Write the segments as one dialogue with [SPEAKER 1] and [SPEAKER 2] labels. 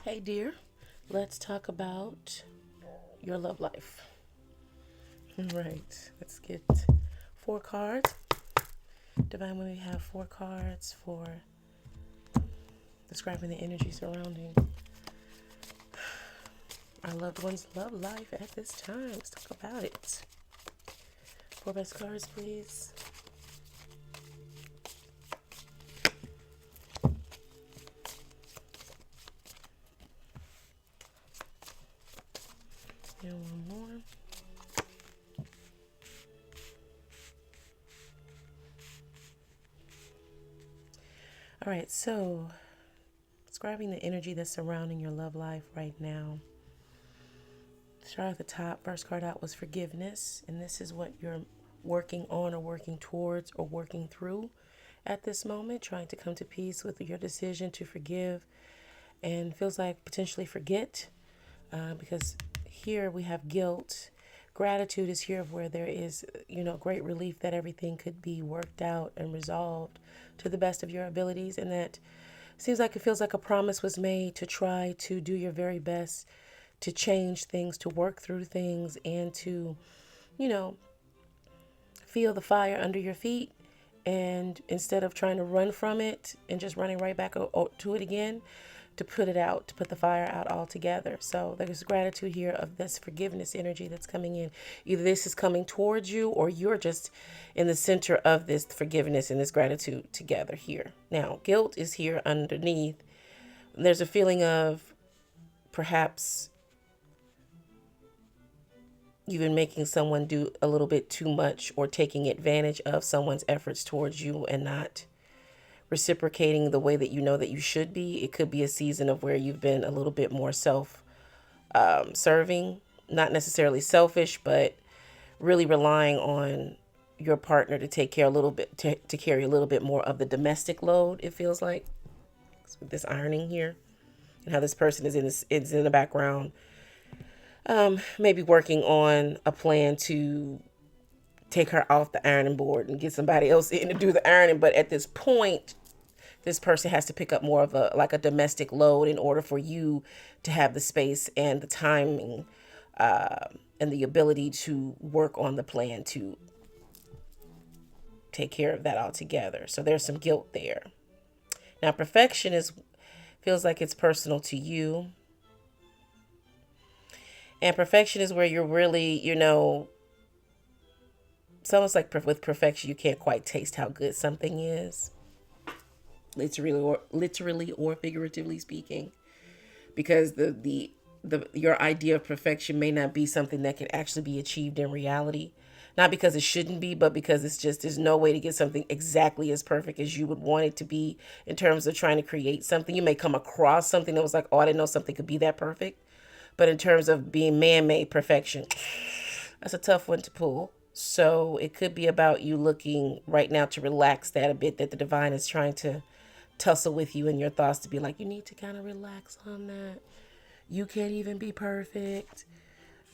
[SPEAKER 1] Hey, dear, let's talk about your love life. All right, let's get 4 cards. Divine, we have 4 cards for describing the energy surrounding our loved one's love life at this time. Let's talk about it. 4 best cards, please. And one more. All right, so describing the energy that's surrounding your love life right now. Start at the top. First card out was forgiveness, and this is what you're working on or working towards or working through at this moment, trying to come to peace with your decision to forgive and feels like potentially forget, because here we have guilt. Gratitude is here where there is, great relief that everything could be worked out and resolved to the best of your abilities, and that seems like it feels like a promise was made to try to do your very best to change things, to work through things, and to, feel the fire under your feet. And instead of trying to run from it and just running right back to it again, to put it out, to put the fire out altogether. So there's gratitude here of this forgiveness energy that's coming in. Either this is coming towards you or you're just in the center of this forgiveness and this gratitude together here. Now, guilt is here underneath. There's a feeling of perhaps you've been making someone do a little bit too much or taking advantage of someone's efforts towards you and not reciprocating the way that you know that you should be. It could be a season of where you've been a little bit more self-serving, not necessarily selfish, but really relying on your partner to take care a little bit, to carry a little bit more of the domestic load, it feels like. So this ironing here and how this person is in the background, maybe working on a plan to take her off the ironing board and get somebody else in to do the ironing. But at this point, this person has to pick up more of a domestic load in order for you to have the space and the timing, and the ability to work on the plan to take care of that altogether. So there's some guilt there. Now, perfection feels like it's personal to you. And perfection is where you're really, it's almost like with perfection, you can't quite taste how good something is, literally or figuratively speaking, because your idea of perfection may not be something that can actually be achieved in reality. Not because it shouldn't be, but because there's no way to get something exactly as perfect as you would want it to be in terms of trying to create something. You may come across something that was like, oh, I didn't know something could be that perfect. But in terms of being man-made perfection, that's a tough one to pull. So it could be about you looking right now to relax that a bit, that the divine is trying to tussle with you and your thoughts to be like, you need to kind of relax on that. You can't even be perfect.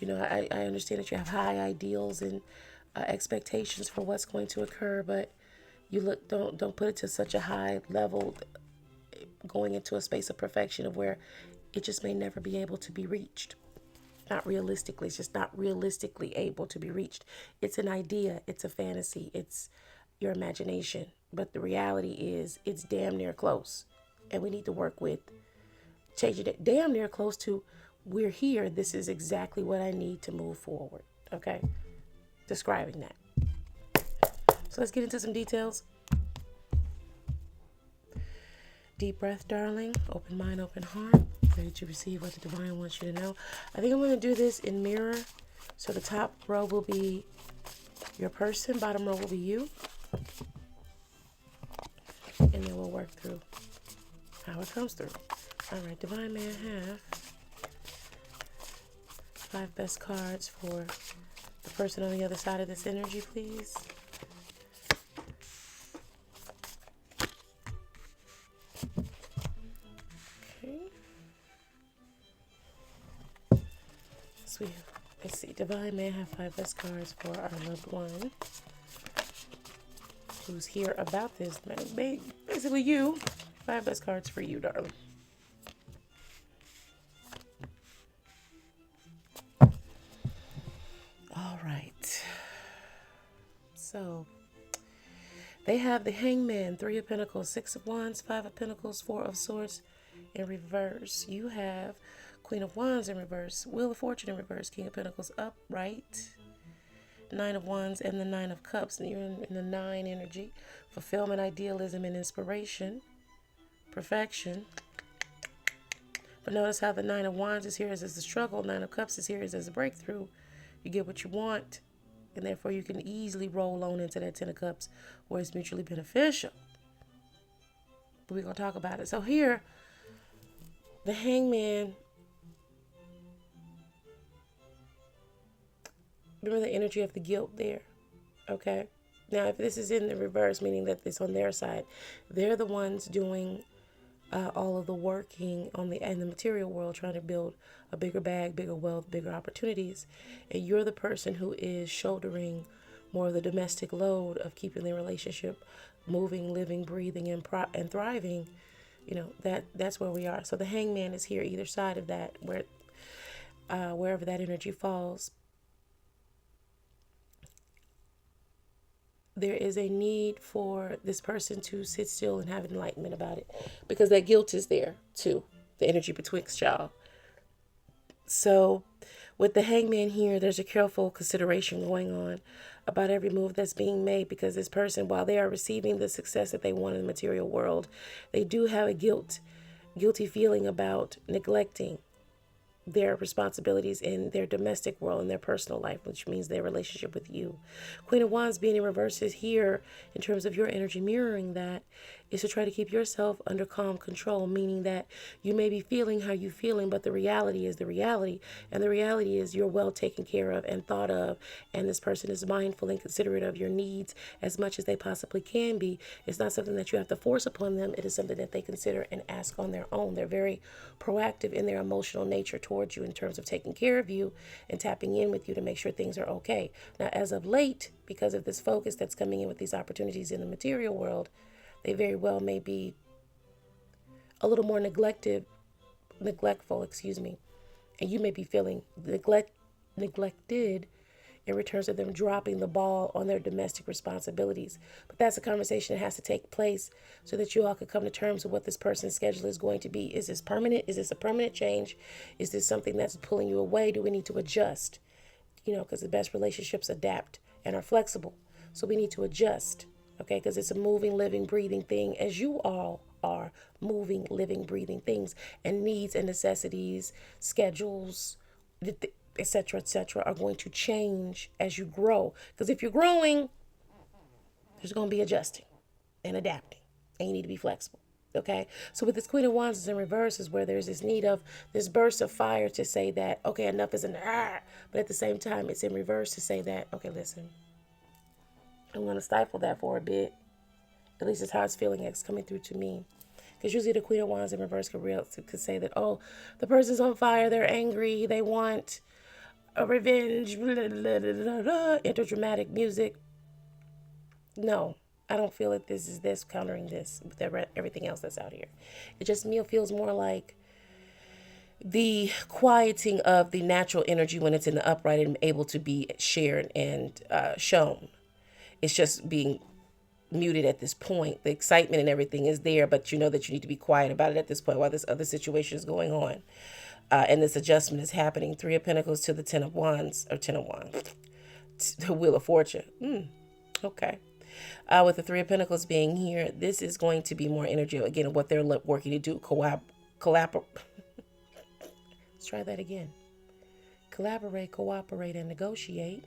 [SPEAKER 1] I understand that you have high ideals and expectations for what's going to occur, but don't put it to such a high level, going into a space of perfection of where it just may never be able to be reached. Not realistically. It's just not realistically able to be reached. It's an idea. It's a fantasy. It's your imagination. But the reality is it's damn near close. And we need to work with changing it damn near close to, we're here. This is exactly what I need to move forward. Okay? Describing that. So let's get into some details. Deep breath, darling. Open mind, open heart. Ready to receive what the divine wants you to know. I think I'm going to do this in mirror. So the top row will be your person. Bottom row will be you. And then we'll work through how it comes through. All right. Divine, may I have 5 best cards for the person on the other side of this energy, please? Let's see. Divine, may I have 5 best cards for our loved one who's here about this. Basically you. 5 best cards for you, darling. They have the Hangman, Three of Pentacles, Six of Wands, Five of Pentacles, Four of Swords in reverse. You have Queen of Wands in reverse, Wheel of Fortune in reverse, King of Pentacles upright, Nine of Wands, and the Nine of Cups. And you're in the Nine energy. Fulfillment, idealism, and inspiration. Perfection. But notice how the Nine of Wands is here as a struggle. Nine of Cups is here as a breakthrough. You get what you want, and therefore you can easily roll on into that Ten of Cups where it's mutually beneficial. But we're going to talk about it. So here, the Hangman, remember the energy of the guilt there, okay? Now, if this is in the reverse, meaning that it's on their side, they're the ones doing all of the working on in the material world, trying to build a bigger bag, bigger wealth, bigger opportunities. And you're the person who is shouldering more of the domestic load of keeping the relationship moving, living, breathing, and thriving. You know, that's where we are. So the Hangman is here either side of that, wherever that energy falls. There is a need for this person to sit still and have enlightenment about it, because that guilt is there too, the energy betwixt y'all. So with the Hangman here, there's a careful consideration going on about every move that's being made, because this person, while they are receiving the success that they want in the material world, they do have a guilty feeling about neglecting their responsibilities in their domestic world, in their personal life, which means their relationship with you. Queen of Wands being in reverse is here in terms of your energy mirroring that, is to try to keep yourself under calm control, meaning that you may be feeling how you're feeling, but the reality is the reality. And the reality is you're well taken care of and thought of, and this person is mindful and considerate of your needs as much as they possibly can be. It's not something that you have to force upon them. It is something that they consider and ask on their own. They're very proactive in their emotional nature towards you in terms of taking care of you and tapping in with you to make sure things are okay. Now, as of late, because of this focus that's coming in with these opportunities in the material world, they very well may be a little more neglectful, and you may be feeling neglected in returns of them dropping the ball on their domestic responsibilities. But that's a conversation that has to take place so that you all could come to terms with what this person's schedule is going to be. Is this permanent? Is this a permanent change? Is this something that's pulling you away? Do we need to adjust? You know, because the best relationships adapt and are flexible. So we need to adjust, okay? Because it's a moving, living, breathing thing, as you all are moving, living, breathing things, and needs and necessities, schedules, etc., are going to change as you grow. Because if you're growing, there's going to be adjusting and adapting, and you need to be flexible. Okay, so with this Queen of Wands is in reverse is where there's this need of this burst of fire to say that, okay, enough is enough. But at the same time, it's in reverse to say that, okay, listen, I'm going to stifle that for a bit. At least it's how it's feeling. It's coming through to me. Because usually the Queen of Wands in reverse could say that, oh, the person's on fire, they're angry, they want a revenge, blah, blah, blah, blah, blah, enter dramatic music. No, I don't feel like this is this countering this with everything else that's out here. It just feels more like the quieting of the natural energy when it's in the upright and able to be shared and shown. It's just being muted at this point. The excitement and everything is there, but you know that you need to be quiet about it at this point while this other situation is going on. And this adjustment is happening. Three of Pentacles to the Ten of Wands, the Wheel of Fortune. Okay. With the Three of Pentacles being here, this is going to be more energy, again, of what they're working to do. Let's try that again. Collaborate, cooperate, and negotiate.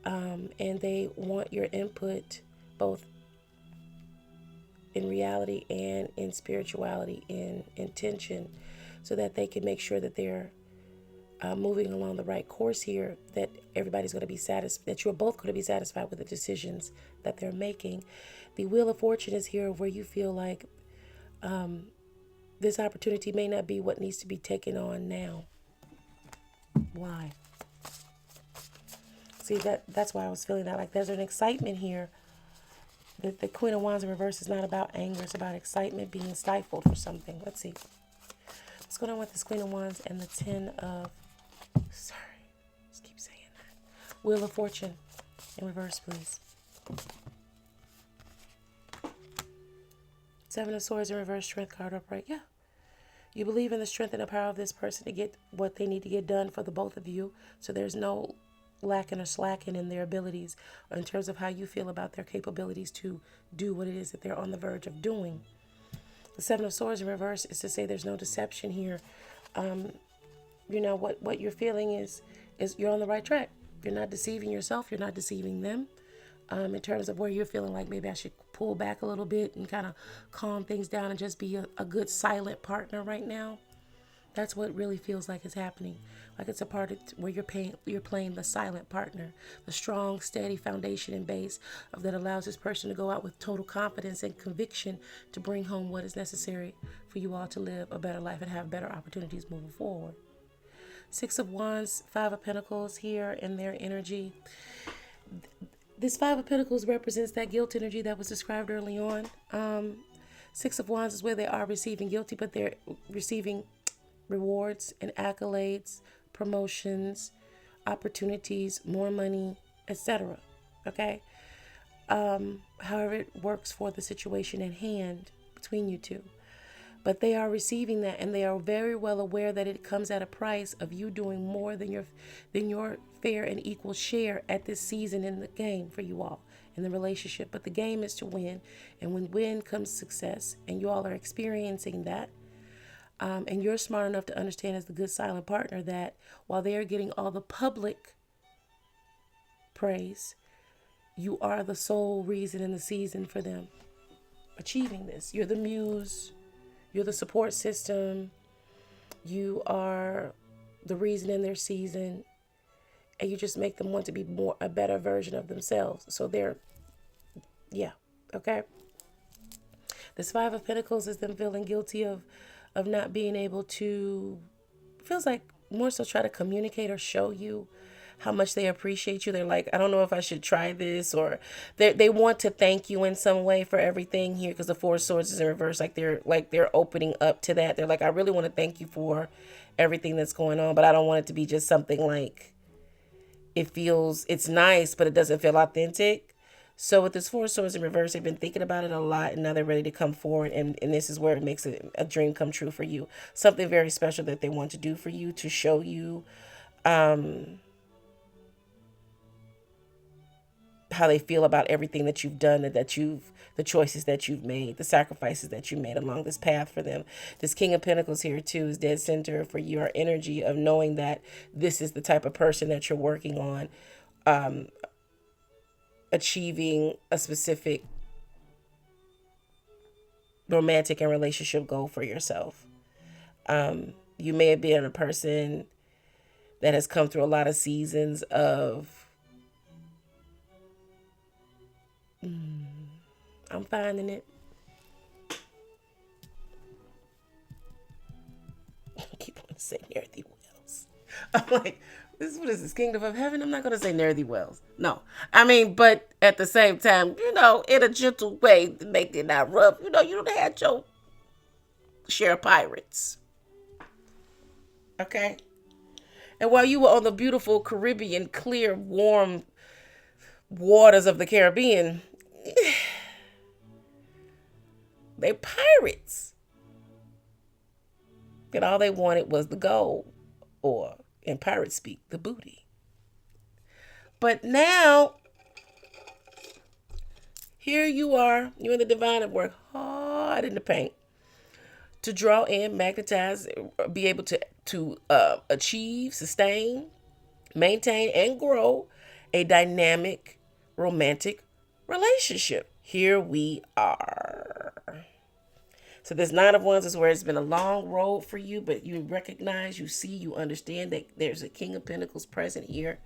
[SPEAKER 1] And they want your input both in reality and in spirituality, in intention, so that they can make sure that they're moving along the right course here, that everybody's going to be satisfied, that you're both going to be satisfied with the decisions that they're making. The Wheel of Fortune is here where you feel like this opportunity may not be what needs to be taken on now. Why? See, that's why I was feeling that. Like there's an excitement here. The Queen of Wands in reverse is not about anger. It's about excitement being stifled for something. Let's see. What's going on with this Queen of Wands and the Ten of... Sorry. Just keep saying that. Wheel of Fortune in reverse, please. Seven of Swords in reverse, Strength card upright. Yeah. You believe in the strength and the power of this person to get what they need to get done for the both of you. So there's no lacking or slacking in their abilities or in terms of how you feel about their capabilities to do what it is that they're on the verge of doing. The Seven of Swords in reverse is to say there's no deception here. What you're feeling is you're on the right track. You're not deceiving yourself. You're not deceiving them. In terms of where you're feeling like maybe I should pull back a little bit and kind of calm things down and just be a good silent partner right now. That's what it really feels like is happening. Like it's a part of where you're playing the silent partner, the strong, steady foundation and base of that allows this person to go out with total confidence and conviction to bring home what is necessary for you all to live a better life and have better opportunities moving forward. Six of Wands, Five of Pentacles here in their energy. This Five of Pentacles represents that guilt energy that was described early on. Six of Wands is where they are receiving guilty, but they're receiving rewards and accolades, promotions, opportunities, more money, etc. Okay? However it works for the situation at hand between you two. But they are receiving that, and they are very well aware that it comes at a price of you doing more than your fair and equal share at this season in the game for you all in the relationship. But the game is to win, and when win comes success, and you all are experiencing that. And you're smart enough to understand as the good silent partner that while they are getting all the public praise, you are the sole reason in the season for them achieving this. You're the muse. You're the support system. You are the reason in their season. And you just make them want to be a better version of themselves. So okay? This Five of Pentacles is them feeling guilty of not being able to, feels like more so try to communicate or show you how much they appreciate you. They're like, I don't know if I should try this, or they want to thank you in some way for everything here, because the Four of Swords is in reverse. Like they're opening up to that. They're like, I really want to thank you for everything that's going on, but I don't want it to be just something like it's nice, but it doesn't feel authentic. So with this Four of Swords in reverse, they've been thinking about it a lot, and now they're ready to come forward, and this is where it makes it a dream come true for you. Something very special that they want to do for you, to show you how they feel about everything that you've done, the choices that you've made, the sacrifices that you made along this path for them. This King of Pentacles here too is dead center for your energy of knowing that this is the type of person that you're working on, achieving a specific romantic and relationship goal for yourself. You may have been a person that has come through a lot of seasons of I'm finding it. I keep wanting to say ne'er thee wells. I'm like, what is this, Kingdom of Heaven? I'm not going to say ne'er thee wells. No. I mean, but at the same time, in a gentle way to make it not rough. You don't have your share of pirates. Okay? And while you were on the beautiful Caribbean, clear, warm waters of the Caribbean, they pirates. And all they wanted was the gold, or in pirate speak, the booty. But now, here you are, you're in the divine at work, hard in the paint, to draw in, magnetize, be able to achieve, sustain, maintain, and grow a dynamic, romantic relationship. Here we are. So this Nine of Wands is where it's been a long road for you, but you recognize, you see, you understand that there's a King of Pentacles present here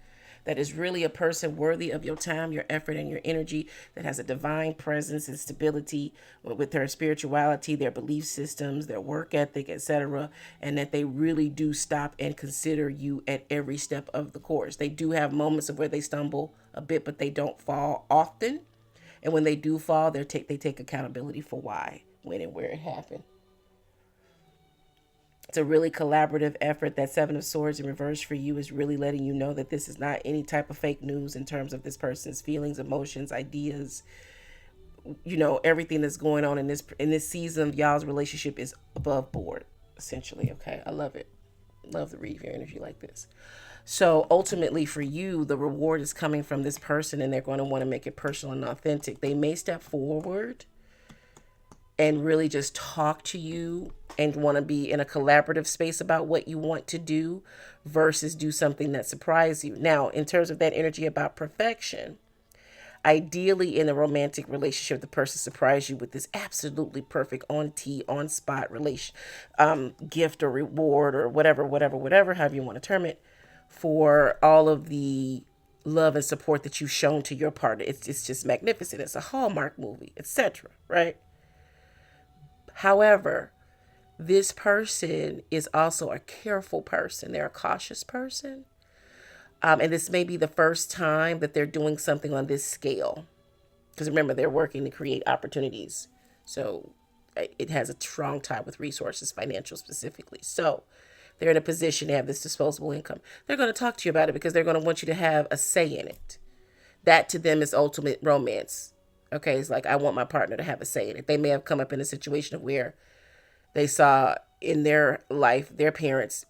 [SPEAKER 1] that is really a person worthy of your time, your effort, and your energy, that has a divine presence and stability with their spirituality, their belief systems, their work ethic, etc., and that they really do stop and consider you at every step of the course. They do have moments of where they stumble a bit, but they don't fall often. And when they do fall, they take accountability for why, when, and where it happened. It's a really collaborative effort. That Seven of Swords in reverse for you is really letting you know that this is not any type of fake news in terms of this person's feelings, emotions, ideas, everything that's going on in this season of y'all's relationship is above board, essentially. Okay, I love it. Love the read of your energy like this. So ultimately, for you, the reward is coming from this person, and they're going to want to make it personal and authentic. They may step forward and really just talk to you and want to be in a collaborative space about what you want to do versus do something that surprises you. Now, in terms of that energy about perfection, ideally in a romantic relationship, the person surprised you with this absolutely perfect on tee, on spot relation, gift or reward or whatever, however you want to term it, for all of the love and support that you've shown to your partner. It's just magnificent. It's a Hallmark movie, etc. Right? However, this person is also a careful person. They're a cautious person. And this may be the first time that they're doing something on this scale. Because remember, they're working to create opportunities. So it has a strong tie with resources, financial specifically. So they're in a position to have this disposable income. They're going to talk to you about it because they're going to want you to have a say in it. That to them is ultimate romance. Okay, it's like, I want my partner to have a say in it. They may have come up in a situation where they saw in their life, their parents,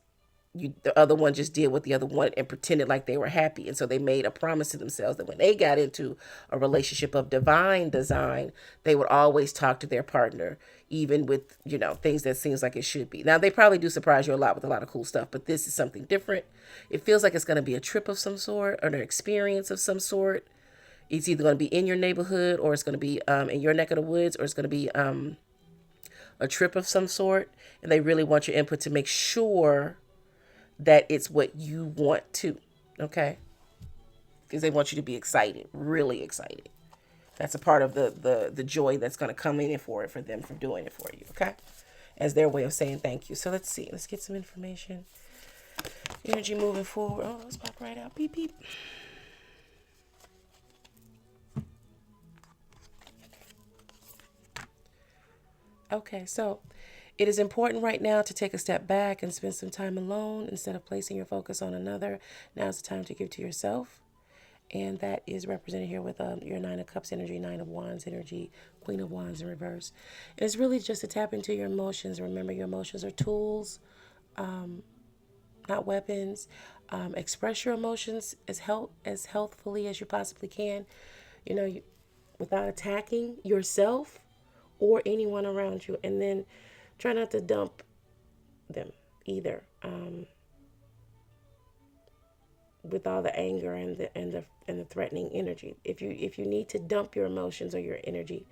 [SPEAKER 1] the other one just did what the other wanted and pretended like they were happy. And so they made a promise to themselves that when they got into a relationship of divine design, they would always talk to their partner, even with, things that seems like it should be. Now, they probably do surprise you a lot with a lot of cool stuff, but this is something different. It feels like it's going to be a trip of some sort or an experience of some sort. It's either going to be in your neighborhood or it's going to be in your neck of the woods, or it's going to be a trip of some sort. And they really want your input to make sure that it's what you want to, okay? Because they want you to be excited, really excited. That's a part of the joy that's going to come in for them for doing it for you, okay? As their way of saying thank you. So let's see. Let's get some information. Energy moving forward. Oh, let's pop right out. Beep, beep. Okay, so it is important right now to take a step back and spend some time alone instead of placing your focus on another. Now is the time to give to yourself. And that is represented here with your Nine of Cups energy, Nine of Wands energy, Queen of Wands in reverse. And it's really just to tap into your emotions. Remember, your emotions are tools, not weapons. Express your emotions as healthfully as you possibly can, without attacking yourself or anyone around you. And then try not to dump them either, with all the anger and the threatening energy. If you need to dump your emotions or your energy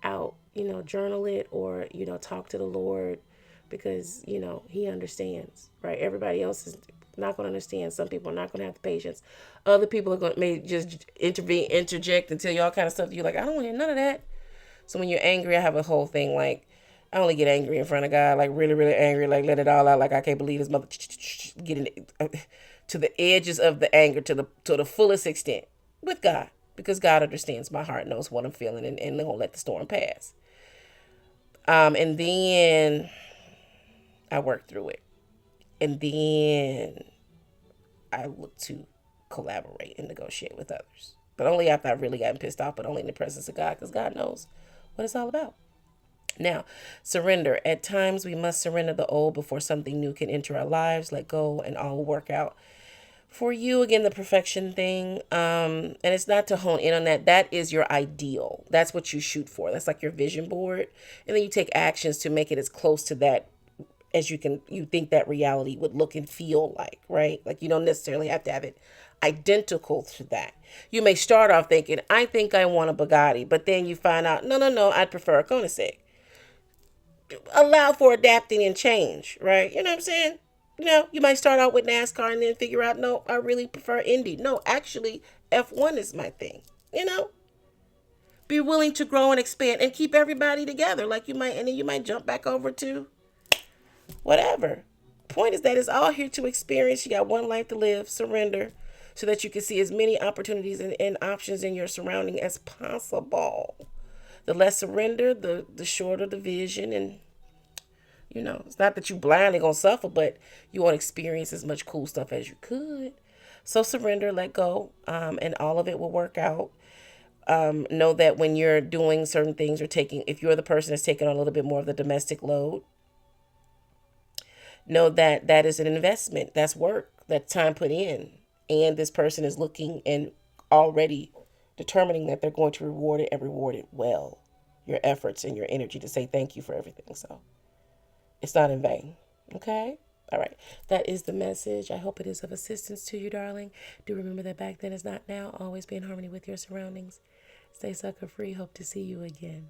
[SPEAKER 1] out, journal it, or talk to the Lord, because He understands, right? Everybody else is not going to understand. Some people are not going to have the patience. Other people may just interject, and tell you all kind of stuff. You're like, I don't want to hear none of that. So when you're angry, I have a whole thing like, I only get angry in front of God, like really, really angry, like let it all out, like I can't believe his mother, getting to the edges of the anger to the fullest extent with God, because God understands my heart, knows what I'm feeling, and won't let the storm pass. And then I work through it, and then I look to collaborate and negotiate with others, but only after I've really gotten pissed off, but only in the presence of God, because God knows what it's all about. Now, surrender. At times, we must surrender the old before something new can enter our lives. Let go, and all will work out. For you, again, the perfection thing, and it's not to hone in on that. That is your ideal. That's what you shoot for. That's like your vision board. And then you take actions to make it as close to that as you think that reality would look and feel like, right? Like, you don't necessarily have to have it identical to that. You may start off thinking, I think I want a Bugatti, but then you find out, no, I'd prefer a Koenigsegg. Allow for adapting and change, right? You know what I'm saying? You might start out with NASCAR and then figure out, no, I really prefer Indy. No, actually, F1 is my thing. Be willing to grow and expand and keep everybody together. Like and then you might jump back over to whatever. Point is that it's all here to experience. You got one life to live. Surrender so that you can see as many opportunities and options in your surrounding as possible. The less surrender, the shorter the vision. And, it's not that you blindly going to suffer, but you won't experience as much cool stuff as you could. So surrender, let go, and all of it will work out. Know that when you're doing certain things or taking, if you're the person that's taking on a little bit more of the domestic load, know that that is an investment. That's work. That's time put in. And this person is looking and already determining that they're going to reward it and reward it well. Your efforts and your energy to say thank you for everything. So it's not in vain. Okay? All right. That is the message. I hope it is of assistance to you, darling. Do remember that back then is not now. Always be in harmony with your surroundings. Stay sucker free. Hope to see you again.